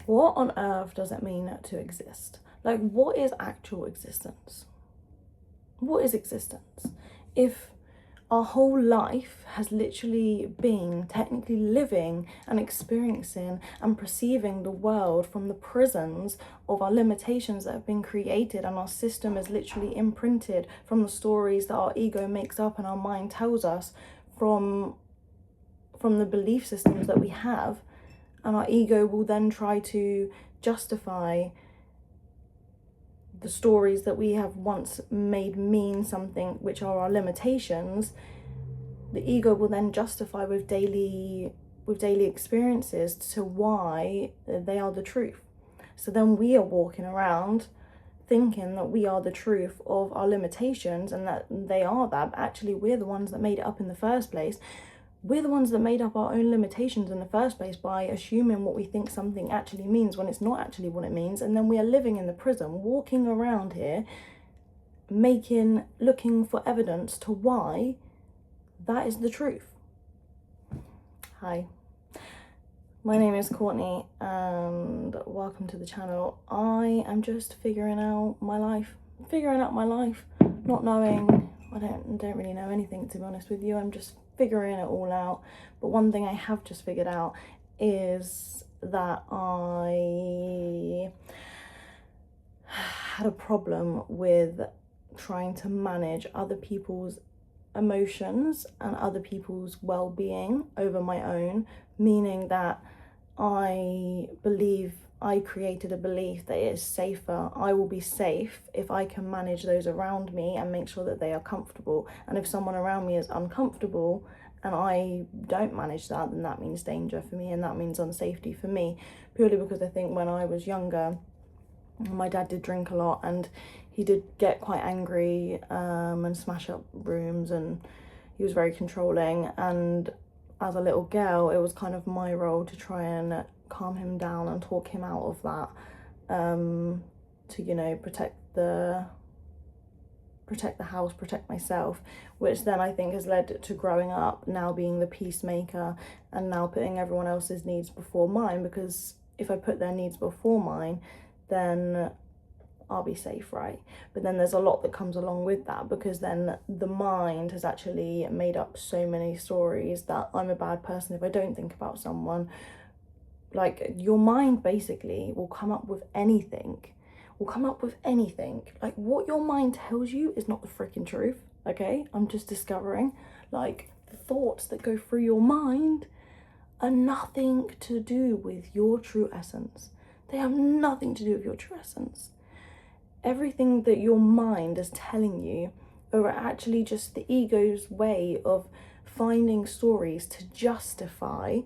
What on earth does it mean to exist? Like, what is actual existence? What is existence? If our whole life has literally been technically living and experiencing and perceiving the world from the prisons of our limitations that have been created, and our system is literally imprinted from the stories that our ego makes up and our mind tells us from the belief systems that we have, and our ego will then try to justify the stories that we have once made mean something, which are our limitations. The ego will then justify with daily experiences to why they are the truth. So then we are walking around thinking that we are the truth of our limitations and that they are that, but actually we're the ones that made it up in the first place. We're the ones that made up our own limitations in the first place by assuming what we think something actually means when it's not actually what it means. And then we are living in the prison, walking around here, looking for evidence to why that is the truth. Hi, my name is Courtney and welcome to the channel. I am just figuring out my life, not knowing, I don't really know anything, to be honest with you. I'm just figuring it all out. But one thing I have just figured out is that I had a problem with trying to manage other people's emotions and other people's well-being over my own, meaning that I created a belief that it is safer. I will be safe if I can manage those around me and make sure that they are comfortable. And if someone around me is uncomfortable and I don't manage that, then that means danger for me and that means unsafety for me. Purely because I think when I was younger, my dad did drink a lot and he did get quite angry and smash up rooms, and he was very controlling. And as a little girl, it was kind of my role to try and calm him down and talk him out of that, to, you know, protect the house, protect myself, which then I think has led to growing up now being the peacemaker and now putting everyone else's needs before mine, because if I put their needs before mine, then I'll be safe, right? But then there's a lot that comes along with that, because then the mind has actually made up so many stories that I'm a bad person if I don't think about someone. Like, your mind basically will come up with anything. Like, what your mind tells you is not the freaking truth, okay? I'm just discovering, like, the thoughts that go through your mind are nothing to do with your true essence. They have nothing to do with your true essence. Everything that your mind is telling you are actually just the ego's way of finding stories to justify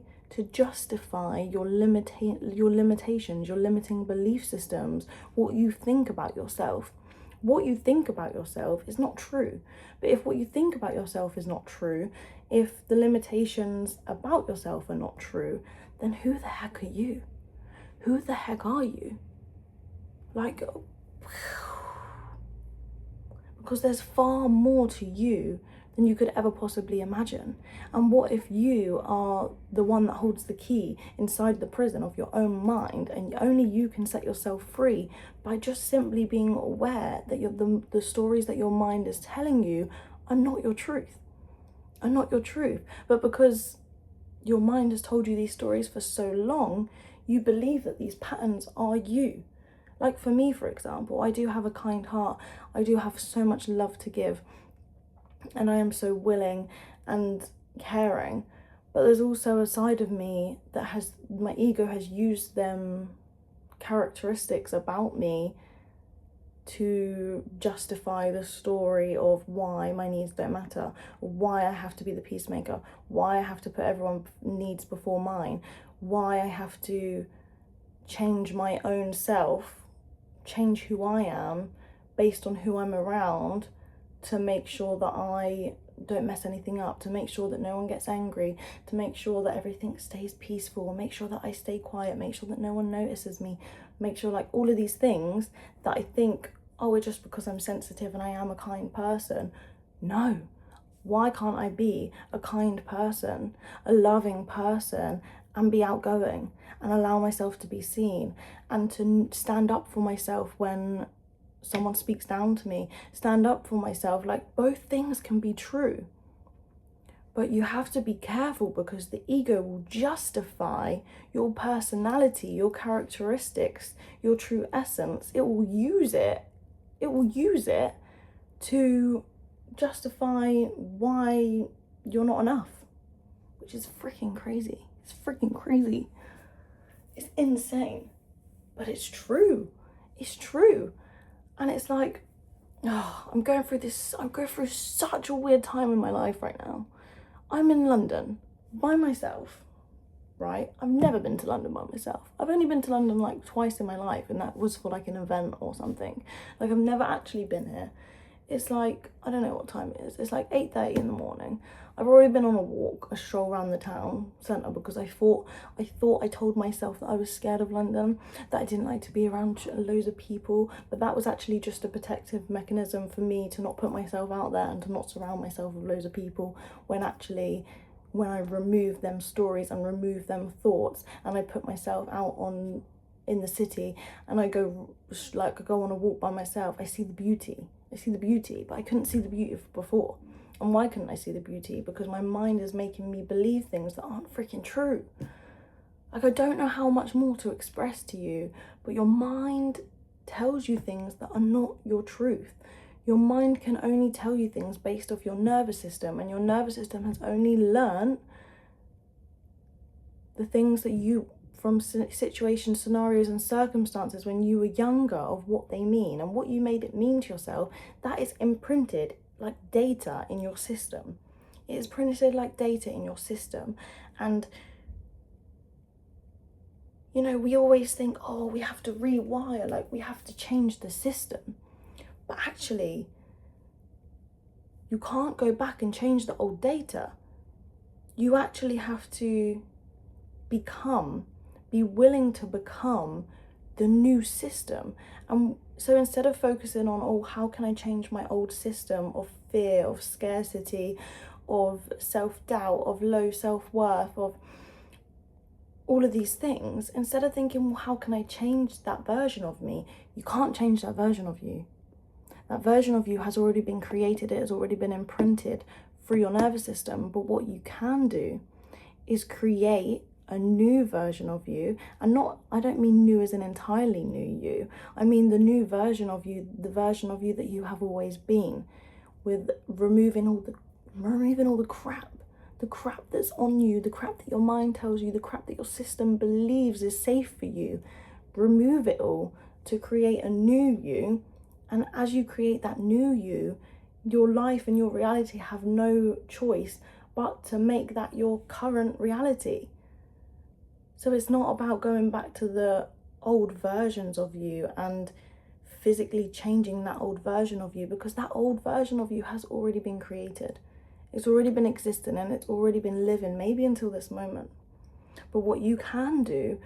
your limitations, your limiting belief systems, what you think about yourself. What you think about yourself is not true. But if what you think about yourself is not true, if the limitations about yourself are not true, then who the heck are you? Who the heck are you? Like, because there's far more to you than you could ever possibly imagine. And what if you are the one that holds the key inside the prison of your own mind, and only you can set yourself free by just simply being aware that the stories that your mind is telling you are not your truth, but because your mind has told you these stories for so long, you believe that these patterns are you. Like, for me, for example, I do have a kind heart. I do have so much love to give. And I am so willing and caring. But there's also a side of me that my ego has used them characteristics about me to justify the story of why my needs don't matter, why I have to be the peacemaker, why I have to put everyone's needs before mine, why I have to change my own self, change who I am based on who I'm around, to make sure that I don't mess anything up, to make sure that no one gets angry, to make sure that everything stays peaceful, make sure that I stay quiet, make sure that no one notices me, make sure, like, all of these things that I think, oh, it's just because I'm sensitive and I am a kind person. No. Why can't I be a kind person, a loving person, and be outgoing and allow myself to be seen and to stand up for myself when someone speaks down to me, stand up for myself. Like, both things can be true. But you have to be careful, because the ego will justify your personality, your characteristics, your true essence. It will use it. It will use it to justify why you're not enough, which is freaking crazy. It's freaking crazy. It's insane. But it's true. It's true. And it's like, oh, I'm going through such a weird time in my life right now. I'm in London by myself, right? I've never been to London by myself. I've only been to London like twice in my life, and that was for like an event or something. Like, I've never actually been here. It's like, I don't know what time it is. It's like 8:30 in the morning. I've already been on a walk, a stroll around the town centre, because I told myself that I was scared of London, that I didn't like to be around loads of people, but that was actually just a protective mechanism for me to not put myself out there and to not surround myself with loads of people, when I remove them stories and remove them thoughts, and I put myself out in the city, and I go on a walk by myself, I see the beauty, but I couldn't see the beauty before. And why couldn't I see the beauty? Because my mind is making me believe things that aren't freaking true. Like, I don't know how much more to express to you, but your mind tells you things that are not your truth. Your mind can only tell you things based off your nervous system, and your nervous system has only learned the things that you, from situations, scenarios and circumstances when you were younger, of what they mean and what you made it mean to yourself. That is imprinted like data in your system. It is printed like data in your system. And you know, we always think, oh, we have to rewire, like we have to change the system. But actually, you can't go back and change the old data. You actually have to be willing to become the new system. And so instead of focusing on, oh, how can I change my old system of fear, of scarcity, of self-doubt, of low self-worth, of all of these things, instead of thinking, well, how can I change that version of me? You can't change that version of you. That version of you has already been created. It has already been imprinted through your nervous system. But what you can do is create a new version of you. And I don't mean new as an entirely new you. I mean the new version of you, the version of you that you have always been, with removing all the crap. The crap that's on you, the crap that your mind tells you, the crap that your system believes is safe for you. Remove it all to create a new you. And as you create that new you, your life and your reality have no choice but to make that your current reality. So it's not about going back to the old versions of you and physically changing that old version of you, because that old version of you has already been created. It's already been existing, and it's already been living, maybe until this moment. But what you can do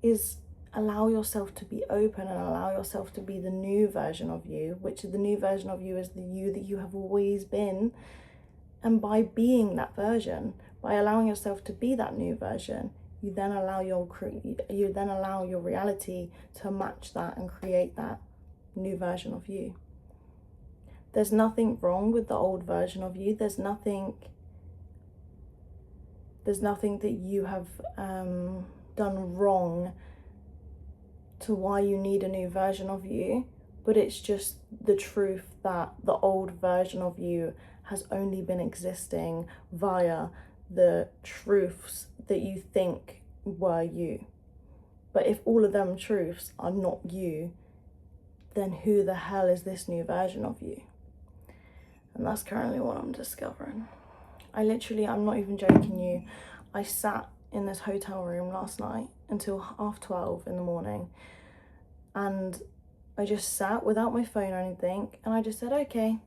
is allow yourself to be open and allow yourself to be the new version of you, which the new version of you is the you that you have always been. And by being that version, by allowing yourself to be that new version, you then allow your reality to match that and create that new version of you. There's nothing wrong with the old version of you. There's nothing that you have done wrong to why you need a new version of you, but it's just the truth that the old version of you has only been existing via the truths that you think were you. But if all of them truths are not you, then who the hell is this new version of you? And that's currently what I'm discovering. I'm not even joking you, I sat in this hotel room last night until 12:30 in the morning, and I just sat without my phone or anything, and I just said, okay,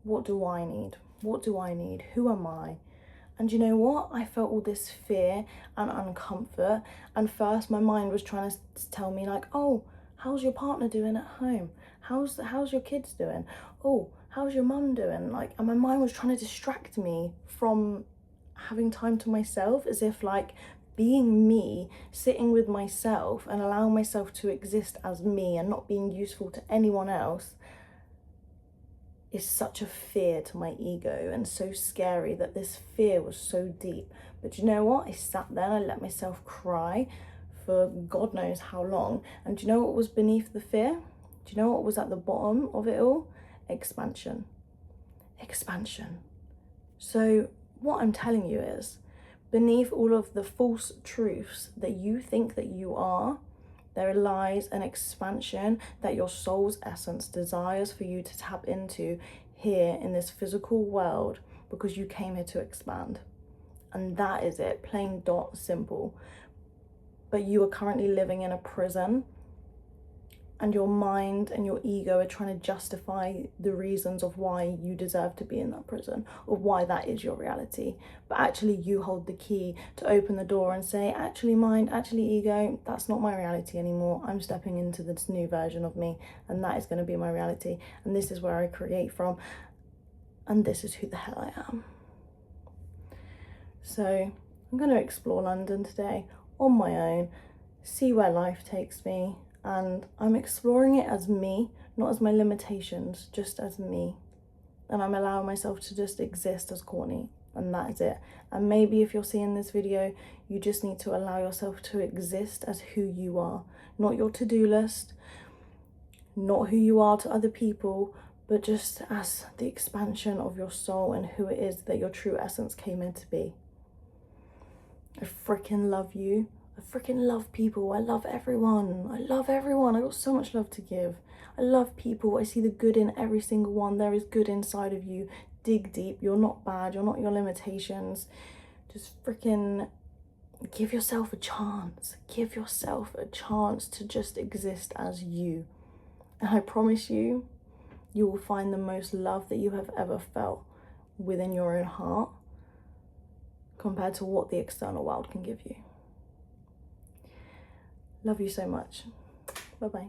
what do I need? What do I need? Who am I? And you know what? I felt all this fear and uncomfort, and first my mind was trying to tell me like, oh, how's your partner doing at home? How's your kids doing? Oh, how's your mum doing? Like, and my mind was trying to distract me from having time to myself, as if like being me, sitting with myself and allowing myself to exist as me and not being useful to anyone else is such a fear to my ego, and so scary that this fear was so deep. But you know what? I sat there and I let myself cry for God knows how long. And do you know what was beneath the fear? Do you know what was at the bottom of it all? Expansion. Expansion. So what I'm telling you is, beneath all of the false truths that you think that you are, there lies an expansion that your soul's essence desires for you to tap into here in this physical world, because you came here to expand. And that is it, plain dot simple. But you are currently living in a prison, and your mind and your ego are trying to justify the reasons of why you deserve to be in that prison, or why that is your reality. But actually you hold the key to open the door and say, actually mind, actually ego, that's not my reality anymore. I'm stepping into this new version of me, and that is going to be my reality, and this is where I create from, and this is who the hell I am. So I'm going to explore London today on my own, see where life takes me. And I'm exploring it as me, not as my limitations, just as me. And I'm allowing myself to just exist as Courtney, and that is it. And maybe if you're seeing this video, you just need to allow yourself to exist as who you are, not your to-do list, not who you are to other people, but just as the expansion of your soul and who it is that your true essence came in to be. I freaking love you. I freaking love people. I love everyone. I love everyone. I got so much love to give. I love people. I see the good in every single one. There is good inside of you. Dig deep. You're not bad. You're not your limitations. Just freaking give yourself a chance. Give yourself a chance to just exist as you. And I promise you, you will find the most love that you have ever felt within your own heart, compared to what the external world can give you. Love you so much. Bye-bye.